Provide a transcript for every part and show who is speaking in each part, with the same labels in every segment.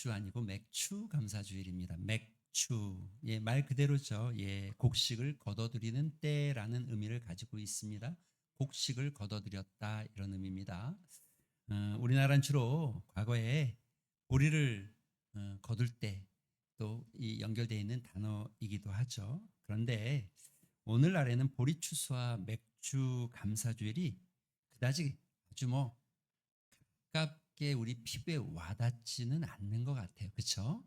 Speaker 1: 맥주 아니고 맥추 감사주일입니다. 맥추. 예, 말 그대로죠. 예, 곡식을 거둬들이는 때라는 의미를 가지고 있습니다. 곡식을 거둬들였다 이런 의미입니다. 우리나라는 주로 과거에 보리를 거둘 때 또 이 연결되어 있는 단어이기도 하죠. 그런데 오늘날에는 보리 추수와 맥주 감사주일이 그다지 아주 뭐 가깝게 우리 피부에 와닿지는 않는 것 같아요. 그렇죠?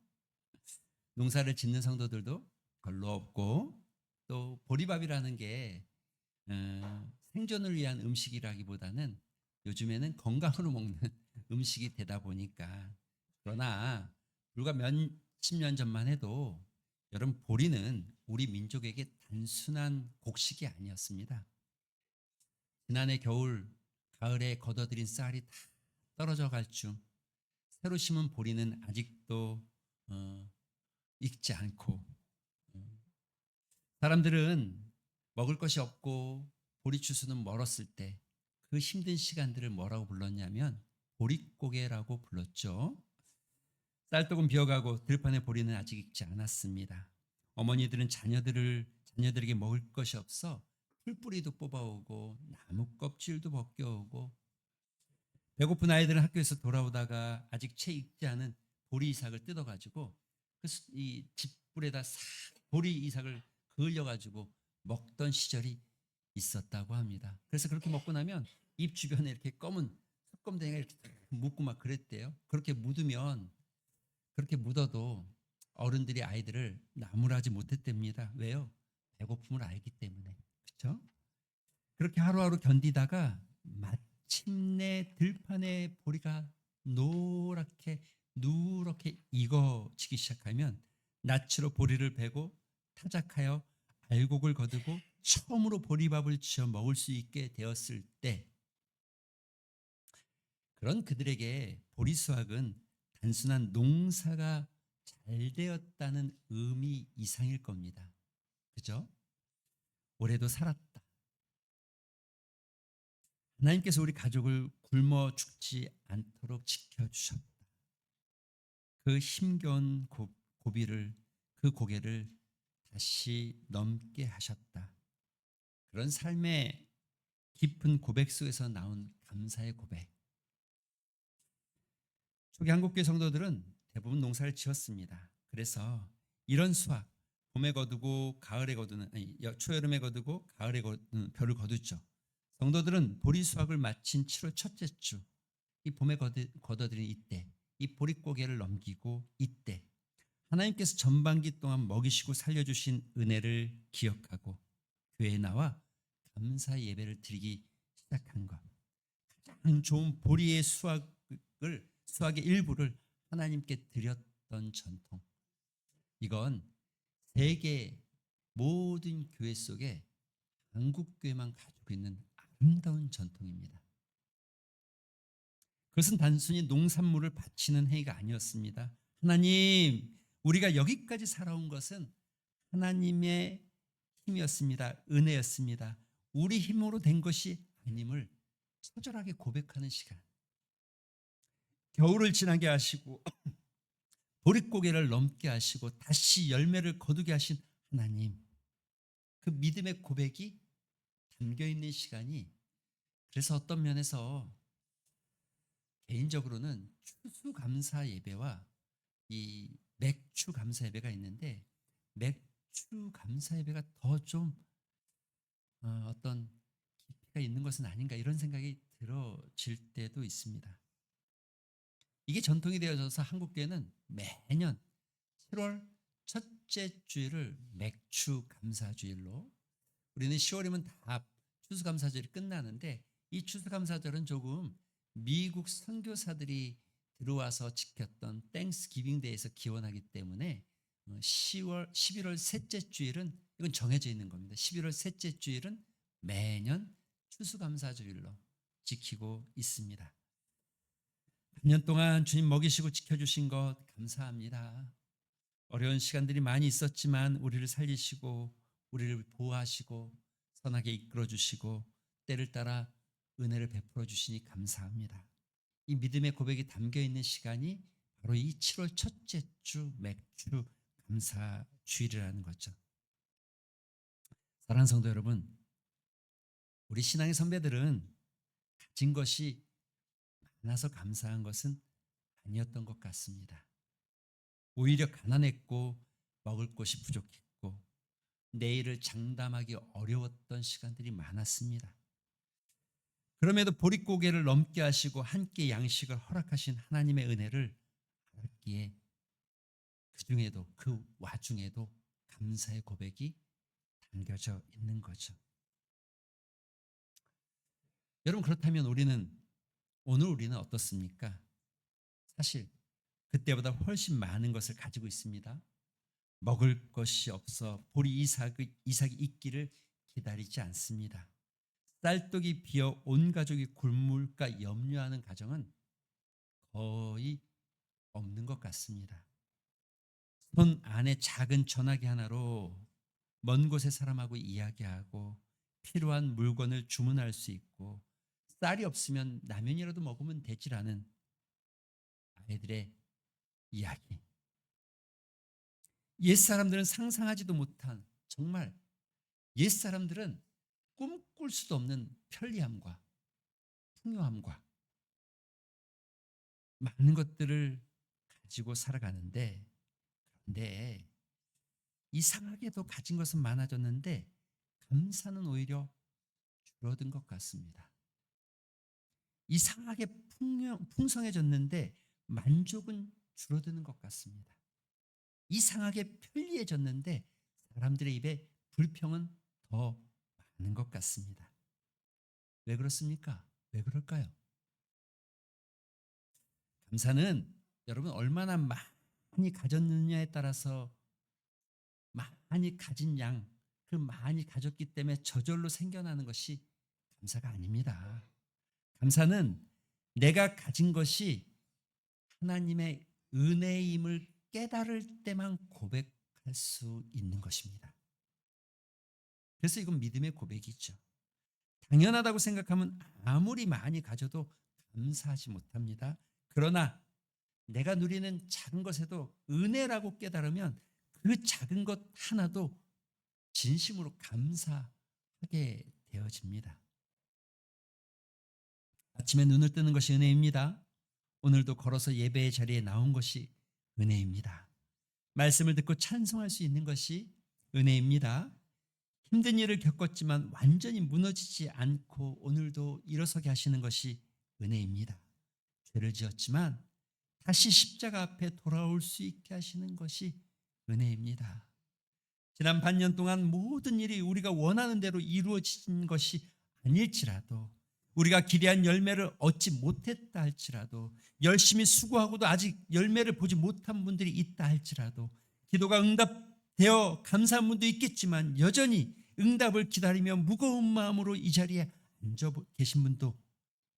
Speaker 1: 농사를 짓는 성도들도 별로 없고 또 보리밥이라는 게 생존을 위한 음식이라기보다는 요즘에는 건강으로 먹는 음식이 되다 보니까 그러나 불과 몇십 년 전만 해도 여러분 보리는 우리 민족에게 단순한 곡식이 아니었습니다. 지난해 겨울, 가을에 걷어들인 쌀이 다 떨어져 갈 중 새로 심은 보리는 아직도 어, 익지 않고 사람들은 먹을 것이 없고 보리 추수는 멀었을 때 그 힘든 시간들을 뭐라고 불렀냐면 보릿고개라고 불렀죠. 쌀떡은 비어가고 들판에 보리는 아직 익지 않았습니다. 어머니들은 자녀들에게 먹을 것이 없어 풀뿌리도 뽑아오고 나무 껍질도 벗겨오고 배고픈 아이들은 학교에서 돌아오다가 아직 채 익지 않은 보리 이삭을 뜯어가지고 이 집불에다 싹 보리 이삭을 그을려가지고 먹던 시절이 있었다고 합니다. 그래서 그렇게 먹고 나면 입 주변에 이렇게 검은 흑검댕이가 이렇게 묻고 막 그랬대요. 그렇게 묻어도 어른들이 아이들을 나무라지 못했답니다. 왜요? 배고픔을 알기 때문에. 그렇죠? 그렇게 하루하루 견디다가 마침내 들판에 보리가 노랗게 누렇게 익어지기 시작하면 낯으로 보리를 베고 타작하여 알곡을 거두고 처음으로 보리밥을 지어 먹을 수 있게 되었을 때 그런 그들에게 보리 수확은 단순한 농사가 잘 되었다는 의미 이상일 겁니다. 그죠? 올해도 살았다. 하나님께서 우리 가족을 굶어 죽지 않도록 지켜주셨다. 그 힘겨운 고비를 그 고개를 다시 넘게 하셨다. 그런 삶의 깊은 고백 속에서 나온 감사의 고백. 초기 한국교회 성도들은 대부분 농사를 지었습니다. 그래서 이런 수확, 봄에 거두고 가을에 거두는 초여름에 거두고 가을에 거두는 벼를 거두죠. 성도들은 보리 수확을 마친 7월 첫째 주, 이 봄에 거둬들인 이때, 이 보릿고개를 넘기고 이때 하나님께서 전반기 동안 먹이시고 살려주신 은혜를 기억하고 교회에 나와 감사 예배를 드리기 시작한 것. 가장 좋은 보리의 수확의 일부를 하나님께 드렸던 전통. 이건 세계 모든 교회 속에 한국 교회만 가지고 있는 아름다운 전통입니다. 그것은 단순히 농산물을 바치는 행위가 아니었습니다. 하나님, 우리가 여기까지 살아온 것은 하나님의 힘이었습니다. 은혜였습니다. 우리 힘으로 된 것이 아님을 처절하게 고백하는 시간. 겨울을 지나게 하시고 보릿고개를 넘게 하시고 다시 열매를 거두게 하신 하나님. 그 믿음의 고백이 담겨 있는 시간이 그래서 어떤 면에서 개인적으로는 추수감사 예배와 이 맥주 감사 예배가 있는데 맥주 감사 예배가 더 좀 어떤 깊이가 있는 것은 아닌가 이런 생각이 들어질 때도 있습니다. 이게 전통이 되어져서 한국교회는 매년 7월 첫째 주일을 맥주 감사주일로 우리는 10월이면 다 추수감사절이 끝나는데 이 추수감사절은 조금 미국 선교사들이 들어와서 지켰던 땡스기빙 데이에서 기원하기 때문에 11월 셋째 주일은 이건 정해져 있는 겁니다. 11월 셋째 주일은 매년 추수감사주일로 지키고 있습니다. 반년 동안 주님 먹이시고 지켜주신 것 감사합니다. 어려운 시간들이 많이 있었지만 우리를 살리시고 우리를 보호하시고 선하게 이끌어 주시고 때를 따라 은혜를 베풀어 주시니 감사합니다. 이 믿음의 고백이 담겨 있는 시간이 바로 이 7월 첫째 주 맥주 감사 주일이라는 거죠. 사랑하는 성도 여러분, 우리 신앙의 선배들은 가진 것이 많아서 감사한 것은 아니었던 것 같습니다. 오히려 가난했고 먹을 것이 부족했고 내일을 장담하기 어려웠던 시간들이 많았습니다. 그럼에도 보릿고개를 넘게 하시고 한 끼 양식을 허락하신 하나님의 은혜를 알았기에 그 와중에도 감사의 고백이 담겨져 있는 거죠. 여러분, 그렇다면 오늘 우리는 어떻습니까? 사실 그때보다 훨씬 많은 것을 가지고 있습니다. 먹을 것이 없어 보리 이삭이 있기를 기다리지 않습니다. 쌀떡이 비어 온 가족이 굶을까 염려하는 가정은 거의 없는 것 같습니다. 손 안에 작은 전화기 하나로 먼 곳의 사람하고 이야기하고 필요한 물건을 주문할 수 있고 쌀이 없으면 라면이라도 먹으면 되지라는 아이들의 이야기. 옛사람들은 상상하지도 못한, 정말 옛사람들은 꿈꿀 수도 없는 편리함과 풍요함과 많은 것들을 가지고 살아가는데, 그런데 이상하게도 가진 것은 많아졌는데 감사는 오히려 줄어든 것 같습니다. 이상하게 풍성해졌는데 만족은 줄어드는 것 같습니다. 이상하게 편리해졌는데 사람들의 입에 불평은 더 많은 것 같습니다. 왜 그렇습니까? 왜 그럴까요? 감사는 여러분 얼마나 많이 가졌느냐에 따라서 많이 가진 양, 그 많이 가졌기 때문에 저절로 생겨나는 것이 감사가 아닙니다. 감사는 내가 가진 것이 하나님의 은혜임을 깨달을 때만 고백할 수 있는 것입니다. 그래서 이건 믿음의 고백이죠. 당연하다고 생각하면 아무리 많이 가져도 감사하지 못합니다. 그러나 내가 누리는 작은 것에도 은혜라고 깨달으면 그 작은 것 하나도 진심으로 감사하게 되어집니다. 아침에 눈을 뜨는 것이 은혜입니다. 오늘도 걸어서 예배의 자리에 나온 것이 은혜입니다. 말씀을 듣고 찬송할 수 있는 것이 은혜입니다. 힘든 일을 겪었지만 완전히 무너지지 않고 오늘도 일어서게 하시는 것이 은혜입니다. 죄를 지었지만 다시 십자가 앞에 돌아올 수 있게 하시는 것이 은혜입니다. 지난 반년 동안 모든 일이 우리가 원하는 대로 이루어진 것이 아닐지라도, 우리가 기대한 열매를 얻지 못했다 할지라도, 열심히 수고하고도 아직 열매를 보지 못한 분들이 있다 할지라도, 기도가 응답되어 감사한 분도 있겠지만 여전히 응답을 기다리며 무거운 마음으로 이 자리에 앉아 계신 분도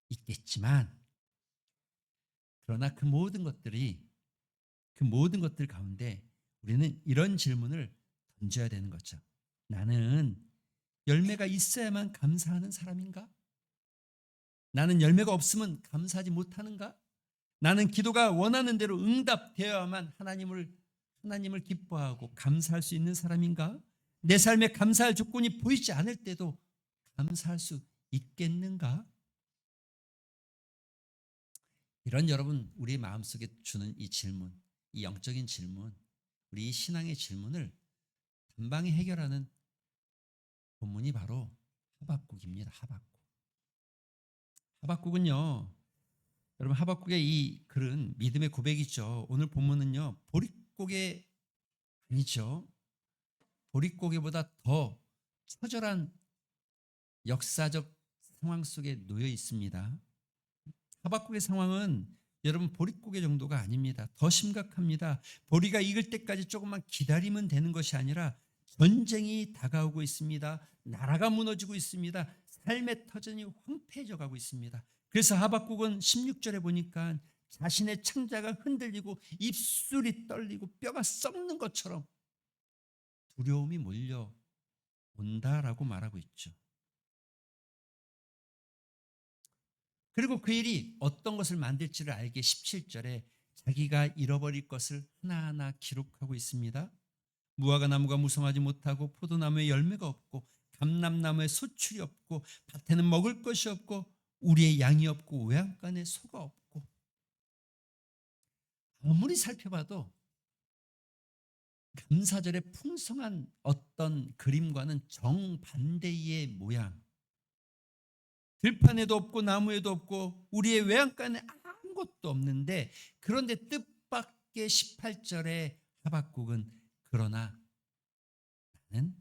Speaker 1: 있겠지만, 그러나 그 모든 것들 가운데 우리는 이런 질문을 던져야 되는 거죠. 나는 열매가 있어야만 감사하는 사람인가? 나는 열매가 없으면 감사하지 못하는가? 나는 기도가 원하는 대로 응답되어야만 하나님을 기뻐하고 감사할 수 있는 사람인가? 내 삶에 감사할 조건이 보이지 않을 때도 감사할 수 있겠는가? 이런 여러분 우리 마음속에 주는 이 질문, 이 영적인 질문, 우리 신앙의 질문을 단방에 해결하는 본문이 바로 하박국입니다. 하박국은요, 여러분 하박국의 이 글은 믿음의 고백이죠. 오늘 본문은요 보릿고개 아니죠. 보릿고개보다 더 처절한 역사적 상황 속에 놓여 있습니다. 하박국의 상황은 여러분 보릿고개 정도가 아닙니다. 더 심각합니다. 보리가 익을 때까지 조금만 기다리면 되는 것이 아니라 전쟁이 다가오고 있습니다. 나라가 무너지고 있습니다. 삶의 터전이 황폐해져 가고 있습니다. 그래서 하박국은 16절에 보니까 자신의 창자가 흔들리고 입술이 떨리고 뼈가 썩는 것처럼 두려움이 몰려온다라고 말하고 있죠. 그리고 그 일이 어떤 것을 만들지를 알게 17절에 자기가 잃어버릴 것을 하나하나 기록하고 있습니다. 무화과 나무가 무성하지 못하고 포도나무에 열매가 없고 감람나무에 소출이 없고 밭에는 먹을 것이 없고 우리의 양이 없고 외양간에 소가 없고. 아무리 살펴봐도 감사절의 풍성한 어떤 그림과는 정반대의 모양. 들판에도 없고 나무에도 없고 우리의 외양간에 아무것도 없는데, 그런데 뜻밖의 18절에 하박국은 그러나 나는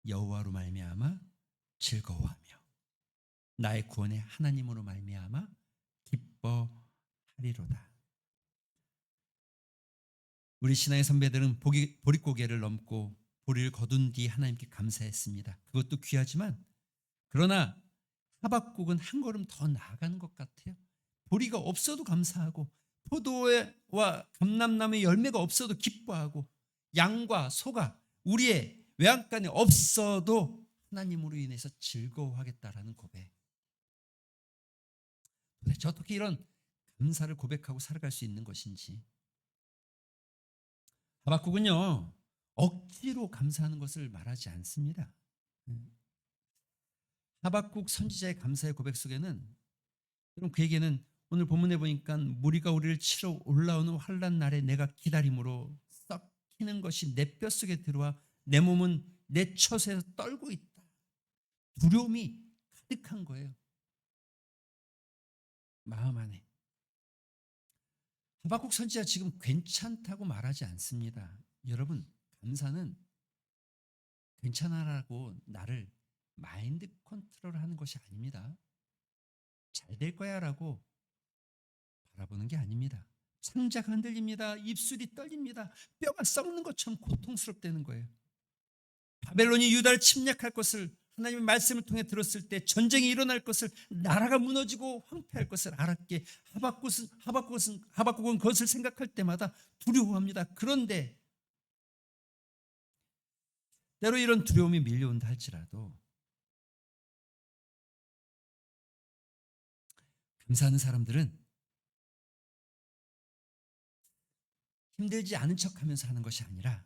Speaker 1: 여호와로 말미암아 즐거워하며 나의 구원의 하나님으로 말미암아 기뻐하리로다. 우리 신앙의 선배들은 보릿고개를 넘고 보리를 거둔 뒤 하나님께 감사했습니다. 그것도 귀하지만, 그러나 하박국은 한 걸음 더 나아가는 것 같아요. 보리가 없어도 감사하고 포도와 감람나무의 열매가 없어도 기뻐하고 양과 소가 우리의 외양간에 없어도 하나님으로 인해서 즐거워하겠다라는 고백. 도대체 어떻게 이런 감사를 고백하고 살아갈 수 있는 것인지. 하박국은요, 억지로 감사하는 것을 말하지 않습니다. 하박국 선지자의 감사의 고백 속에는, 그럼 그에게는 오늘 본문에 보니까 무리가 우리를 치러 올라오는 환난 날에 내가 기다림으로 썩히는 것이 내 뼛속에 들어와 내 몸은 내 처소에서 떨고 있다. 두려움이 가득한 거예요, 마음 안에. 하박국 선지자 지금 괜찮다고 말하지 않습니다. 여러분, 감사는 괜찮아라고 나를 마인드 컨트롤하는 것이 아닙니다. 잘 될 거야라고 바라보는 게 아닙니다. 창자가 흔들립니다. 입술이 떨립니다. 뼈가 썩는 것처럼 고통스럽다는 거예요. 바벨론이 유다를 침략할 것을 하나님의 말씀을 통해 들었을 때, 전쟁이 일어날 것을, 나라가 무너지고 황폐할 것을 알았기에 하박국은 그것을 생각할 때마다 두려워합니다. 그런데 때로 이런 두려움이 밀려온다 할지라도 감사하는 사람들은 힘들지 않은 척하면서 하는 것이 아니라,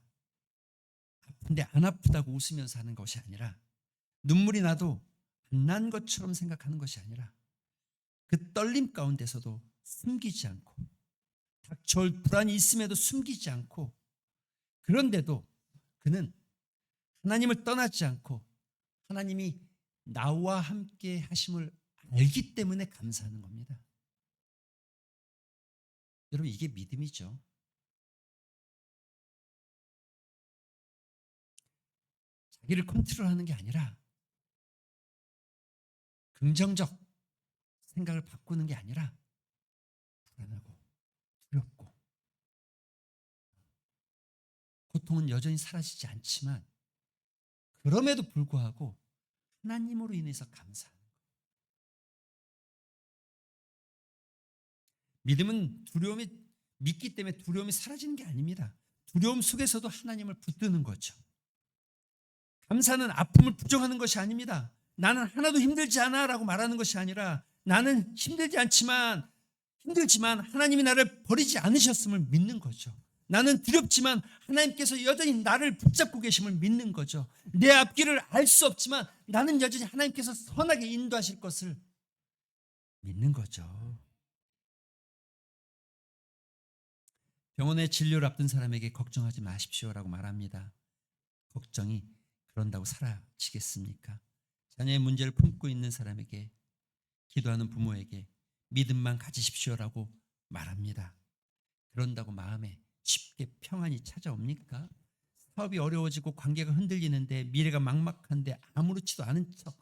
Speaker 1: 아픈데 안 아프다고 웃으면서 하는 것이 아니라, 눈물이 나도 안 난 것처럼 생각하는 것이 아니라, 그 떨림 가운데서도 숨기지 않고, 닥쳐올 불안이 있음에도 숨기지 않고, 그런데도 그는 하나님을 떠나지 않고 하나님이 나와 함께 하심을 알기 때문에 감사하는 겁니다. 여러분, 이게 믿음이죠. 자기를 컨트롤하는 게 아니라, 긍정적 생각을 바꾸는 게 아니라, 불안하고 두렵고 고통은 여전히 사라지지 않지만, 그럼에도 불구하고 하나님으로 인해서 감사하는 거예요. 믿음은 믿기 때문에 두려움이 사라지는 게 아닙니다. 두려움 속에서도 하나님을 붙드는 거죠. 감사는 아픔을 부정하는 것이 아닙니다. 나는 하나도 힘들지 않아 라고 말하는 것이 아니라, 나는 힘들지만 하나님이 나를 버리지 않으셨음을 믿는 거죠. 나는 두렵지만 하나님께서 여전히 나를 붙잡고 계심을 믿는 거죠. 내 앞길을 알 수 없지만 나는 여전히 하나님께서 선하게 인도하실 것을 믿는 거죠. 병원에 진료를 앞둔 사람에게 걱정하지 마십시오라고 말합니다. 걱정이 그런다고 사라지겠습니까? 자녀의 문제를 품고 있는 사람에게, 기도하는 부모에게 믿음만 가지십시오라고 말합니다. 그런다고 마음에 쉽게 평안이 찾아옵니까? 사업이 어려워지고 관계가 흔들리는데, 미래가 막막한데 아무렇지도 않은 척,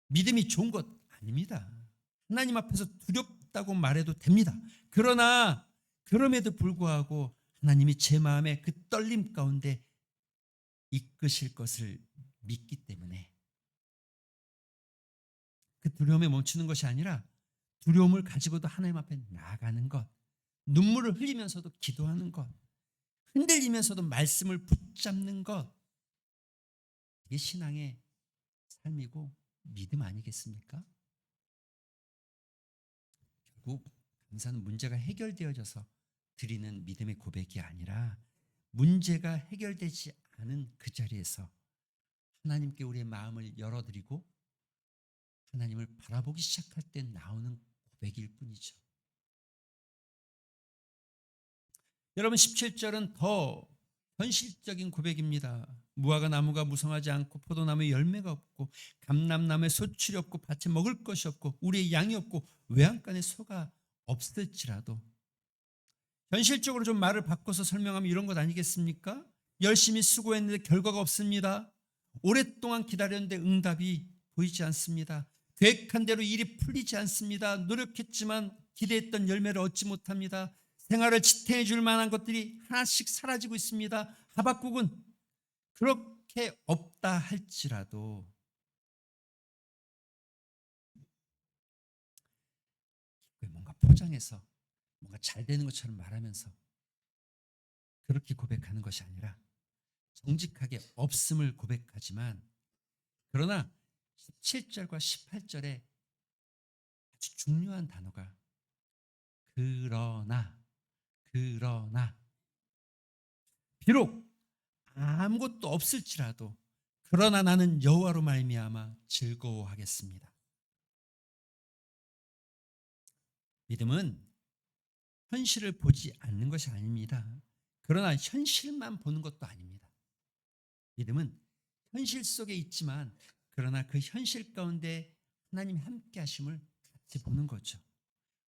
Speaker 1: 믿음이 좋은 것 아닙니다. 하나님 앞에서 두렵다고 말해도 됩니다. 그러나 그럼에도 불구하고 하나님이 제 마음의 그 떨림 가운데 이끄실 것을 믿기 때문에, 그 두려움에 멈추는 것이 아니라 두려움을 가지고도 하나님 앞에 나아가는 것, 눈물을 흘리면서도 기도하는 것, 흔들리면서도 말씀을 붙잡는 것, 이게 신앙의 삶이고 믿음 아니겠습니까? 결국 감사는 문제가 해결되어져서 드리는 믿음의 고백이 아니라 문제가 해결되지 않은 그 자리에서 하나님께 우리의 마음을 열어드리고 하나님을 바라보기 시작할 때 나오는 고백일 뿐이죠. 여러분 17절은 더 현실적인 고백입니다. 무화과 나무가 무성하지 않고 포도나무에 열매가 없고 감람나무에 소출이 없고 밭에 먹을 것이 없고 우리의 양이 없고 외양간에 소가 없을지라도, 현실적으로 좀 말을 바꿔서 설명하면 이런 것 아니겠습니까? 열심히 수고했는데 결과가 없습니다. 오랫동안 기다렸는데 응답이 보이지 않습니다. 계획한 대로 일이 풀리지 않습니다. 노력했지만 기대했던 열매를 얻지 못합니다. 생활을 지탱해 줄 만한 것들이 하나씩 사라지고 있습니다. 하박국은 그렇게 없다 할지라도 뭔가 포장해서 뭔가 잘 되는 것처럼 말하면서 그렇게 고백하는 것이 아니라 정직하게 없음을 고백하지만, 그러나 17절과 18절에 아주 중요한 단어가 그러나 비록 아무것도 없을지라도 그러나 나는 여호와로 말미암아 즐거워하겠습니다. 믿음은 현실을 보지 않는 것이 아닙니다. 그러나 현실만 보는 것도 아닙니다. 믿음은 현실 속에 있지만 그러나 그 현실 가운데 하나님이 함께 하심을 같이 보는 거죠.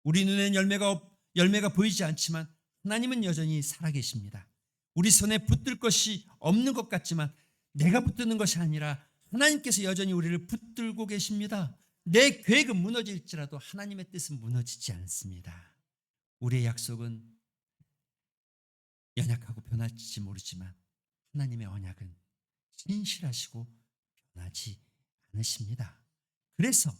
Speaker 1: 우리 눈엔 열매가 보이지 않지만 하나님은 여전히 살아계십니다. 우리 손에 붙들 것이 없는 것 같지만 내가 붙드는 것이 아니라 하나님께서 여전히 우리를 붙들고 계십니다. 내 계획은 무너질지라도 하나님의 뜻은 무너지지 않습니다. 우리의 약속은 연약하고 변할지 모르지만 하나님의 언약은 신실하시고 변하지 않으십니다. 그래서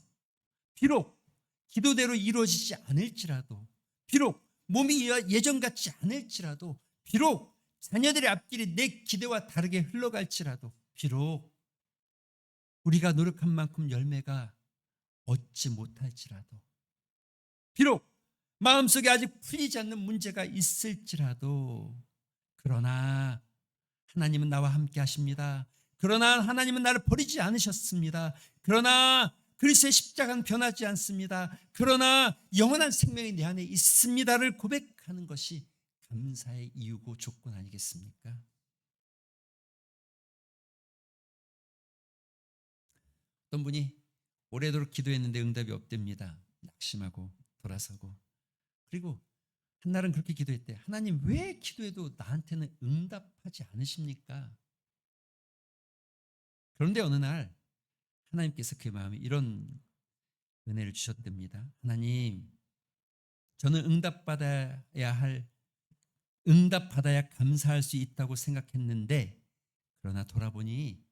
Speaker 1: 비록 기도대로 이루어지지 않을지라도, 비록 몸이 예전 같지 않을지라도, 비록 자녀들의 앞길이 내 기대와 다르게 흘러갈지라도, 비록 우리가 노력한 만큼 열매가 얻지 못할지라도, 비록 마음속에 아직 풀리지 않는 문제가 있을지라도, 그러나 하나님은 나와 함께 하십니다. 그러나 하나님은 나를 버리지 않으셨습니다. 그러나 그리스도의 십자가는 변하지 않습니다. 그러나 영원한 생명이 내 안에 있습니다를 고백하는 것이 감사의 이유고 조건 아니겠습니까? 어떤 분이 오래도록 기도했는데 응답이 없답니다. 낙심하고 돌아서고, 그리고 한날은 그렇게 기도했대. 하나님 왜 기도해도 나한테는 응답하지 않으십니까? 그런데 어느 날 하나님께서 그 마음에 이런 은혜를 주셨답니다. 하나님, 저는 응답받아야 감사할 수 있다고 생각했는데, 그러나 돌아보니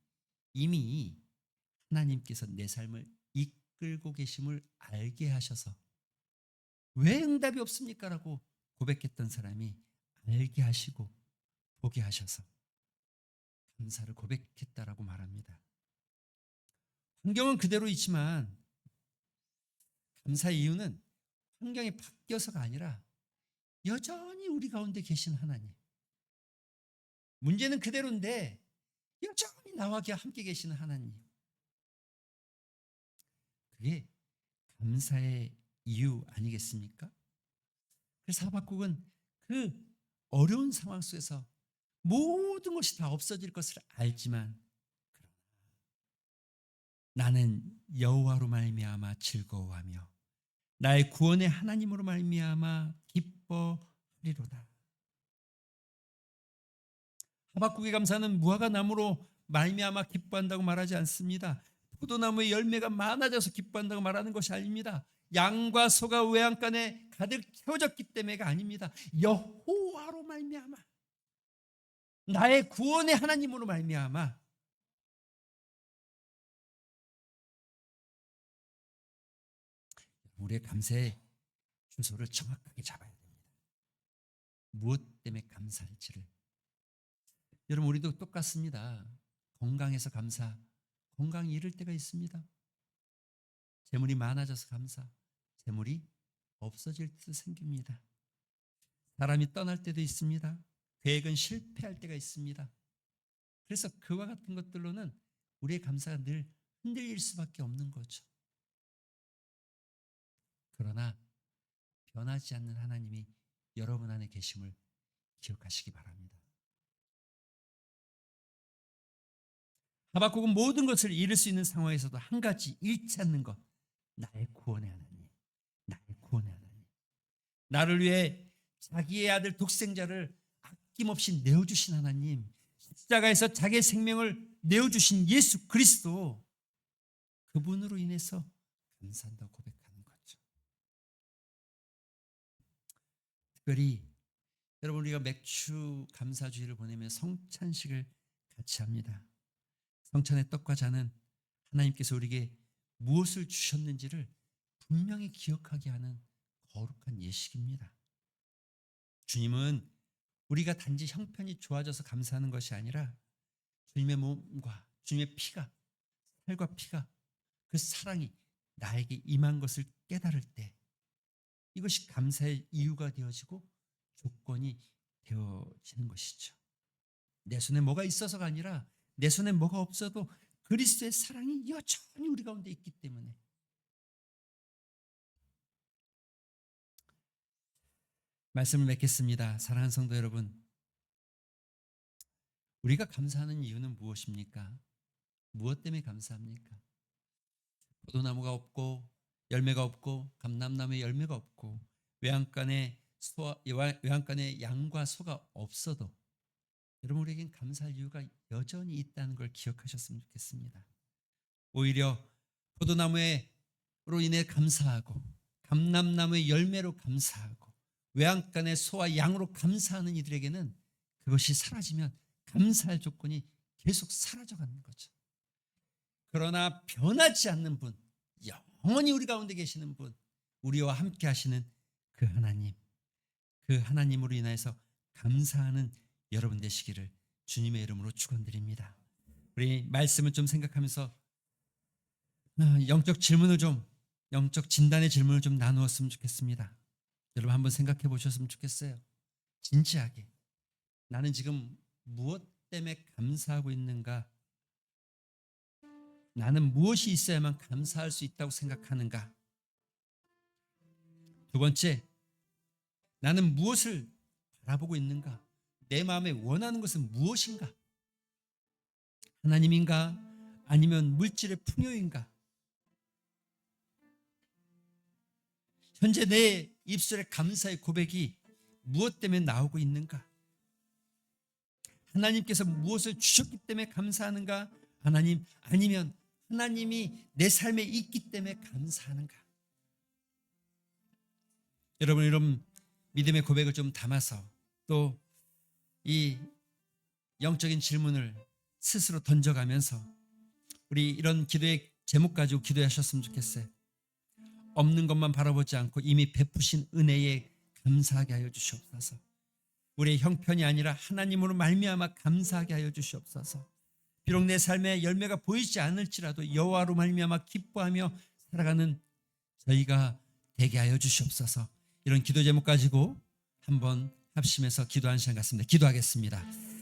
Speaker 1: 이미 하나님께서 내 삶을 이끌고 계심을 알게 하셔서 왜 응답이 없습니까? 라고 고백했던 사람이 알게 하시고 보게 하셔서 감사를 고백했다라고 말합니다. 환경은 그대로 있지만 감사의 이유는 환경이 바뀌어서가 아니라 여전히 우리 가운데 계신 하나님. 문제는 그대로인데 여전히 나와 함께 계시는 하나님. 그게 감사의 이유 아니겠습니까? 그래서 하박국은 그 어려운 상황 속에서 모든 것이 다 없어질 것을 알지만 나는 여호와로 말미암아 즐거워하며 나의 구원의 하나님으로 말미암아 기뻐하리로다. 하박국의 감사는 무화과 나무로 말미암아 기뻐한다고 말하지 않습니다. 포도나무의 열매가 많아져서 기뻐한다고 말하는 것이 아닙니다. 양과 소가 외양간에 가득 채워졌기 때문에가 아닙니다. 여호와로 말미암아, 나의 구원의 하나님으로 말미암아 우리의 감사의 주소를 정확하게 잡아야 됩니다. 무엇 때문에 감사할지를. 여러분, 우리도 똑같습니다. 건강해서 감사, 건강이 잃을 때가 있습니다. 재물이 많아져서 감사, 재물이 없어질 때도 생깁니다. 사람이 떠날 때도 있습니다. 계획은 실패할 때가 있습니다. 그래서 그와 같은 것들로는 우리의 감사가 늘 흔들릴 수밖에 없는 거죠. 그러나 변하지 않는 하나님이 여러분 안에 계심을 기억하시기 바랍니다. 하박국은 모든 것을 잃을 수 있는 상황에서도 한 가지 잃지 않는 것, 나의 구원의 하나님, 나의 구원의 하나님. 나를 위해 자기의 아들 독생자를 아낌없이 내어주신 하나님, 십자가에서 자기의 생명을 내어주신 예수 그리스도, 그분으로 인해서 감사한다고 고백하는 거죠. 특별히 여러분, 우리가 맥주 감사주의를 보내면 성찬식을 같이 합니다. 성찬의 떡과 잔은 하나님께서 우리에게 무엇을 주셨는지를 분명히 기억하게 하는 거룩한 예식입니다. 주님은 우리가 단지 형편이 좋아져서 감사하는 것이 아니라 주님의 몸과 주님의 피가, 살과 피가, 그 사랑이 나에게 임한 것을 깨달을 때 이것이 감사의 이유가 되어지고 조건이 되어지는 것이죠. 내 손에 뭐가 있어서가 아니라 내 손에 뭐가 없어도 그리스도의 사랑이 여전히 우리 가운데 있기 때문에. 말씀을 맺겠습니다. 사랑하는 성도 여러분, 우리가 감사하는 이유는 무엇입니까? 무엇 때문에 감사합니까? 포도나무가 없고 열매가 없고 감람나무에 열매가 없고 외양간에 양과 소가 없어도 여러분, 우리에겐 감사할 이유가 여전히 있다는 걸 기억하셨으면 좋겠습니다. 오히려 포도나무로 인해 감사하고 감람나무의 열매로 감사하고 외양간의 소와 양으로 감사하는 이들에게는 그것이 사라지면 감사할 조건이 계속 사라져가는 거죠. 그러나 변하지 않는 분, 영원히 우리 가운데 계시는 분, 우리와 함께 하시는 그 하나님, 그 하나님으로 인하여서 감사하는 여러분 되시기를 주님의 이름으로 축원드립니다. 우리 말씀을 좀 생각하면서 영적 진단의 질문을 좀 나누었으면 좋겠습니다. 여러분 한번 생각해 보셨으면 좋겠어요. 진지하게 나는 지금 무엇 때문에 감사하고 있는가? 나는 무엇이 있어야만 감사할 수 있다고 생각하는가? 두 번째, 나는 무엇을 바라보고 있는가? 내 마음에 원하는 것은 무엇인가? 하나님인가? 아니면 물질의 풍요인가? 현재 내 입술에 감사의 고백이 무엇 때문에 나오고 있는가? 하나님께서 무엇을 주셨기 때문에 감사하는가? 하나님, 아니면 하나님이 내 삶에 있기 때문에 감사하는가? 여러분, 이런 믿음의 고백을 좀 담아서 또 이 영적인 질문을 스스로 던져가면서 우리 이런 기도의 제목 가지고 기도하셨으면 좋겠어요. 없는 것만 바라보지 않고 이미 베푸신 은혜에 감사하게 하여 주시옵소서. 우리의 형편이 아니라 하나님으로 말미암아 감사하게 하여 주시옵소서. 비록 내 삶에 열매가 보이지 않을지라도 여호와로 말미암아 기뻐하며 살아가는 저희가 되게 하여 주시옵소서. 이런 기도 제목 가지고 한번 합심해서 기도하는 시간 같습니다. 기도하겠습니다.